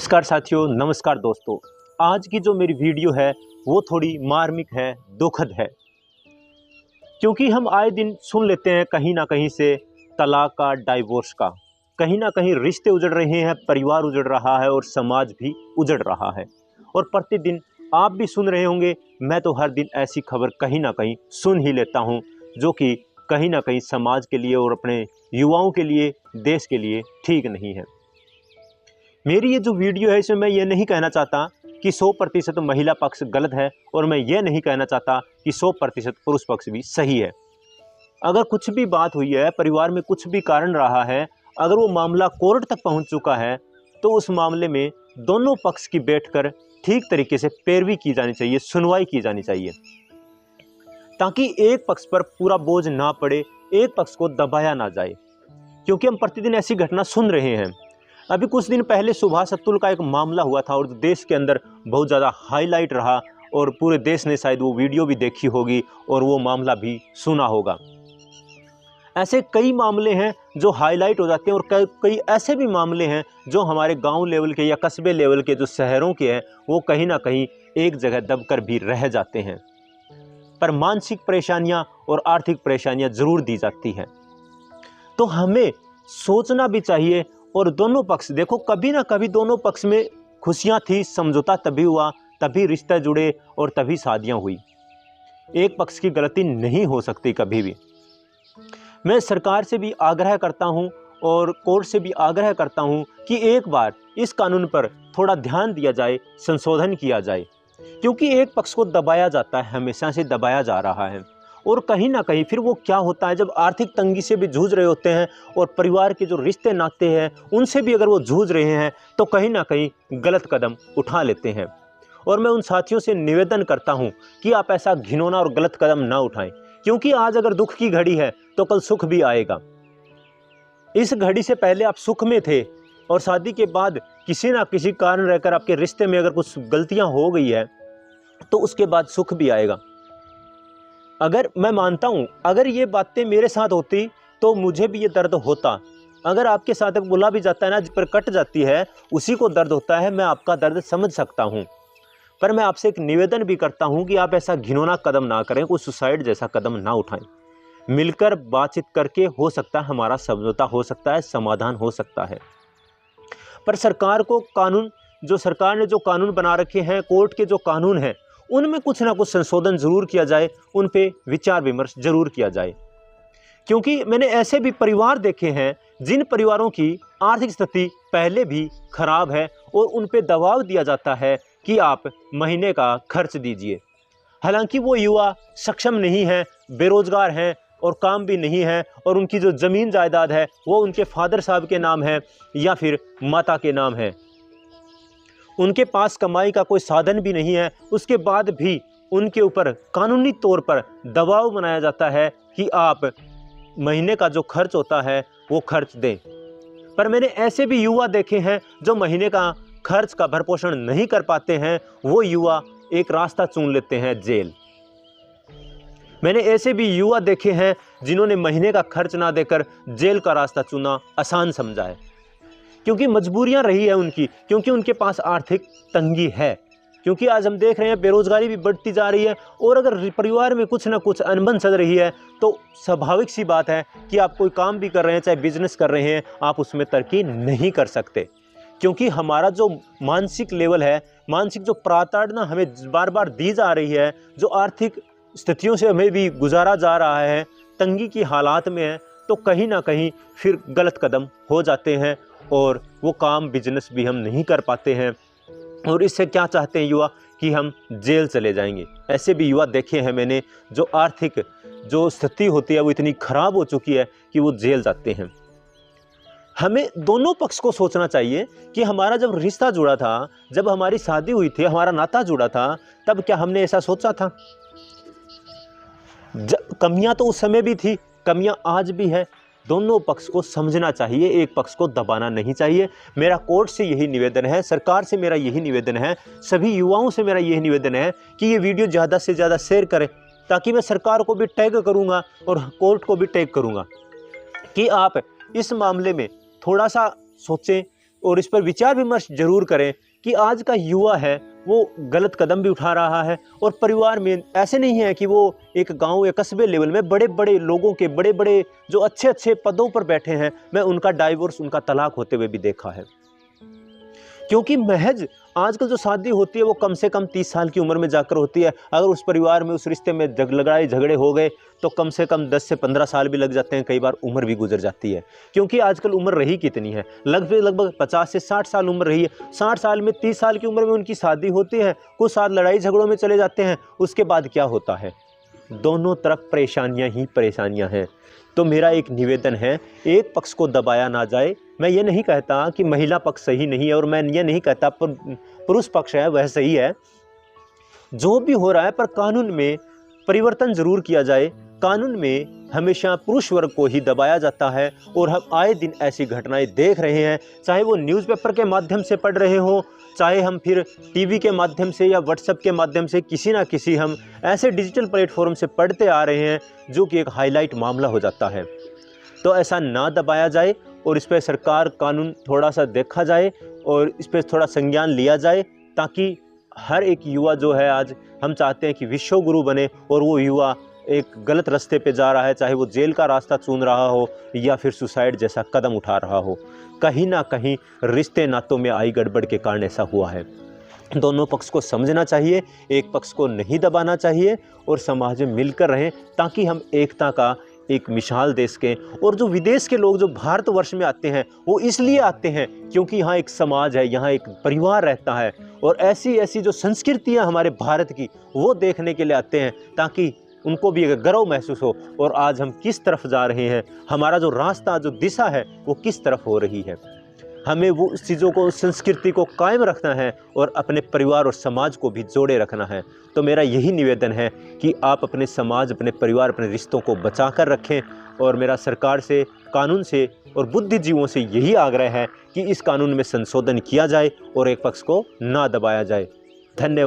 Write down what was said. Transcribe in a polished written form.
नमस्कार साथियों, नमस्कार दोस्तों। आज की जो मेरी वीडियो है वो थोड़ी मार्मिक है, दुखद है, क्योंकि हम आए दिन सुन लेते हैं कहीं ना कहीं से तलाक का, डाइवोर्स का। कहीं ना कहीं रिश्ते उजड़ रहे हैं, परिवार उजड़ रहा है और समाज भी उजड़ रहा है। और प्रतिदिन आप भी सुन रहे होंगे, मैं तो हर दिन ऐसी खबर कहीं ना कहीं सुन ही लेता हूँ जो कि कहीं ना कहीं समाज के लिए और अपने युवाओं के लिए, देश के लिए ठीक नहीं है। मेरी ये जो वीडियो है इसमें मैं ये नहीं कहना चाहता कि 100% महिला पक्ष गलत है और मैं ये नहीं कहना चाहता कि 100% पुरुष पक्ष भी सही है। अगर कुछ भी बात हुई है, परिवार में कुछ भी कारण रहा है, अगर वो मामला कोर्ट तक पहुंच चुका है तो उस मामले में दोनों पक्ष की बैठकर ठीक तरीके से पैरवी की जानी चाहिए, सुनवाई की जानी चाहिए, ताकि एक पक्ष पर पूरा बोझ ना पड़े, एक पक्ष को दबाया ना जाए। क्योंकि हम प्रतिदिन ऐसी घटना सुन रहे हैं। अभी कुछ दिन पहले सुभाष अतुल का एक मामला हुआ था और देश के अंदर बहुत ज़्यादा हाईलाइट रहा और पूरे देश ने शायद वो वीडियो भी देखी होगी और वो मामला भी सुना होगा। ऐसे कई मामले हैं जो हाईलाइट हो जाते हैं और कई ऐसे भी मामले हैं जो हमारे गांव लेवल के या कस्बे लेवल के जो शहरों के हैं वो कहीं ना कहीं एक जगह दबकर भी रह जाते हैं। पर मानसिक परेशानियां और आर्थिक परेशानियां जरूर दी जाती हैं। तो हमें सोचना भी चाहिए। और दोनों पक्ष देखो, कभी ना कभी दोनों पक्ष में खुशियां थी, समझौता तभी हुआ, तभी रिश्ते जुड़े और तभी शादियां हुई। एक पक्ष की गलती नहीं हो सकती कभी भी। मैं सरकार से भी आग्रह करता हूं और कोर्ट से भी आग्रह करता हूं कि एक बार इस कानून पर थोड़ा ध्यान दिया जाए, संशोधन किया जाए, क्योंकि एक पक्ष को दबाया जाता है, हमेशा से दबाया जा रहा है। और कहीं ना कहीं फिर वो क्या होता है, जब आर्थिक तंगी से भी जूझ रहे होते हैं और परिवार के जो रिश्ते नाते हैं उनसे भी अगर वो जूझ रहे हैं तो कहीं ना कहीं गलत कदम उठा लेते हैं। और मैं उन साथियों से निवेदन करता हूं कि आप ऐसा घिनौना और गलत कदम ना उठाएं, क्योंकि आज अगर दुख की घड़ी है तो कल सुख भी आएगा। इस घड़ी से पहले आप सुख में थे और शादी के बाद किसी ना किसी कारण रहकर आपके रिश्ते में अगर कुछ गलतियां हो गई है तो उसके बाद सुख भी आएगा। अगर मैं मानता हूं, अगर ये बातें मेरे साथ होती तो मुझे भी ये दर्द होता। अगर आपके साथ बुला भी जाता है ना, जिस पर कट जाती है, उसी को दर्द होता है। मैं आपका दर्द समझ सकता हूं, पर मैं आपसे एक निवेदन भी करता हूं कि आप ऐसा घिनौना कदम ना करें, कोई सुसाइड जैसा कदम ना उठाएं। मिलकर बातचीत करके हो सकता है हमारा समझौता हो सकता है, समाधान हो सकता है। पर सरकार को कानून, जो सरकार ने जो कानून बना रखे हैं, कोर्ट के जो कानून हैं, उनमें कुछ ना कुछ संशोधन जरूर किया जाए, उन पे विचार विमर्श जरूर किया जाए। क्योंकि मैंने ऐसे भी परिवार देखे हैं जिन परिवारों की आर्थिक स्थिति पहले भी खराब है और उन पे दबाव दिया जाता है कि आप महीने का खर्च दीजिए। हालांकि वो युवा सक्षम नहीं है, बेरोजगार हैं और काम भी नहीं है, और उनकी जो जमीन जायदाद है वो उनके फादर साहब के नाम है या फिर माता के नाम है। उनके पास कमाई का कोई साधन भी नहीं है। उसके बाद भी उनके ऊपर कानूनी तौर पर दबाव बनाया जाता है कि आप महीने का जो खर्च होता है वो खर्च दें। पर मैंने ऐसे भी युवा देखे हैं जो महीने का खर्च का भरपोषण नहीं कर पाते हैं। वो युवा एक रास्ता चुन लेते हैं, जेल। मैंने ऐसे भी युवा देखे हैं जिन्होंने महीने का खर्च ना देकर जेल का रास्ता चुना, आसान समझा है, क्योंकि मजबूरियां रही है उनकी, क्योंकि उनके पास आर्थिक तंगी है। क्योंकि आज हम देख रहे हैं बेरोजगारी भी बढ़ती जा रही है, और अगर परिवार में कुछ ना कुछ अनबन चल रही है तो स्वाभाविक सी बात है कि आप कोई काम भी कर रहे हैं, चाहे बिजनेस कर रहे हैं, आप उसमें तरक्की नहीं कर सकते। क्योंकि हमारा जो मानसिक लेवल है, मानसिक जो प्राताड़ना हमें बार बार दी जा रही है, जो आर्थिक स्थितियों से हमें भी गुजारा जा रहा है, तंगी की हालात में है, तो कहीं ना कहीं फिर गलत कदम हो जाते हैं और वो काम बिजनेस भी हम नहीं कर पाते हैं। और इससे क्या चाहते हैं युवा कि हम जेल चले जाएंगे। ऐसे भी युवा देखे हैं मैंने जो आर्थिक जो स्थिति होती है वो इतनी खराब हो चुकी है कि वो जेल जाते हैं। हमें दोनों पक्ष को सोचना चाहिए कि हमारा जब रिश्ता जुड़ा था, जब हमारी शादी हुई थी, हमारा नाता जुड़ा था, तब क्या हमने ऐसा सोचा था? कमियां तो उस समय भी थी, कमियां आज भी है। दोनों पक्ष को समझना चाहिए, एक पक्ष को दबाना नहीं चाहिए। मेरा कोर्ट से यही निवेदन है, सरकार से मेरा यही निवेदन है, सभी युवाओं से मेरा यही निवेदन है कि ये वीडियो ज़्यादा से ज़्यादा शेयर करें, ताकि मैं सरकार को भी टैग करूँगा और कोर्ट को भी टैग करूँगा कि आप इस मामले में थोड़ा सा सोचें, और इस पर विचार विमर्श जरूर करें कि आज का युवा है वो गलत कदम भी उठा रहा है, और परिवार में ऐसे नहीं है कि वो एक गांव या कस्बे लेवल में बड़े बड़े लोगों के बड़े बड़े जो अच्छे अच्छे पदों पर बैठे हैं, मैं उनका डाइवोर्स, उनका तलाक होते हुए भी देखा है। क्योंकि महज आजकल जो शादी होती है वो कम से कम 30 साल की उम्र में जाकर होती है। अगर उस परिवार में, उस रिश्ते में लड़ाई झगड़े हो गए तो कम से कम 10 से 15 साल भी लग जाते हैं, कई बार उम्र भी गुजर जाती है। क्योंकि आजकल उम्र रही कितनी है, लगभग 50 से 60 साल उम्र रही है। 60 साल में 30 साल की उम्र में उनकी शादी होती है, कुछ साल लड़ाई झगड़ों में चले जाते हैं, उसके बाद क्या होता है, दोनों तरफ परेशानियां ही परेशानियां हैं। तो मेरा एक निवेदन है, एक पक्ष को दबाया ना जाए। मैं ये नहीं कहता कि महिला पक्ष सही नहीं है, और मैं ये नहीं कहता पुरुष पक्ष है वह सही है। जो भी हो रहा है, पर कानून में परिवर्तन जरूर किया जाए। कानून में हमेशा पुरुष वर्ग को ही दबाया जाता है, और हम आए दिन ऐसी घटनाएं देख रहे हैं, चाहे वो न्यूज़पेपर के माध्यम से पढ़ रहे हो, चाहे हम फिर टीवी के माध्यम से या व्हाट्सएप के माध्यम से किसी ना किसी हम ऐसे डिजिटल प्लेटफॉर्म से पढ़ते आ रहे हैं जो कि एक हाईलाइट मामला हो जाता है। तो ऐसा ना दबाया जाए, और इस पर सरकार कानून थोड़ा सा देखा जाए और इस पर थोड़ा संज्ञान लिया जाए, ताकि हर एक युवा जो है, आज हम चाहते हैं कि विश्व गुरु बने, और वो युवा एक गलत रास्ते पे जा रहा है, चाहे वो जेल का रास्ता चुन रहा हो या फिर सुसाइड जैसा कदम उठा रहा हो। कहीं ना कहीं रिश्ते नातों में आई गड़बड़ के कारण ऐसा हुआ है। दोनों पक्ष को समझना चाहिए, एक पक्ष को नहीं दबाना चाहिए, और समाज में मिलकर रहें, ताकि हम एकता का एक मिसाल दे सकें। और जो विदेश के लोग जो भारतवर्ष में आते हैं, वो इसलिए आते हैं क्योंकि यहाँ एक समाज है, यहाँ एक परिवार रहता है, और ऐसी ऐसी जो संस्कृतियाँ हमारे भारत की, वो देखने के लिए आते हैं, ताकि उनको भी एक गर्व महसूस हो। और आज हम किस तरफ जा रहे हैं, हमारा जो रास्ता, जो दिशा है, वो किस तरफ हो रही है। हमें वो उस चीज़ों को, उस संस्कृति को कायम रखना है, और अपने परिवार और समाज को भी जोड़े रखना है। तो मेरा यही निवेदन है कि आप अपने समाज, अपने परिवार, अपने रिश्तों को बचा कर रखें। और मेरा सरकार से, कानून से और बुद्धिजीवियों से यही आग्रह है कि इस कानून में संशोधन किया जाए और एक पक्ष को ना दबाया जाए। धन्यवाद।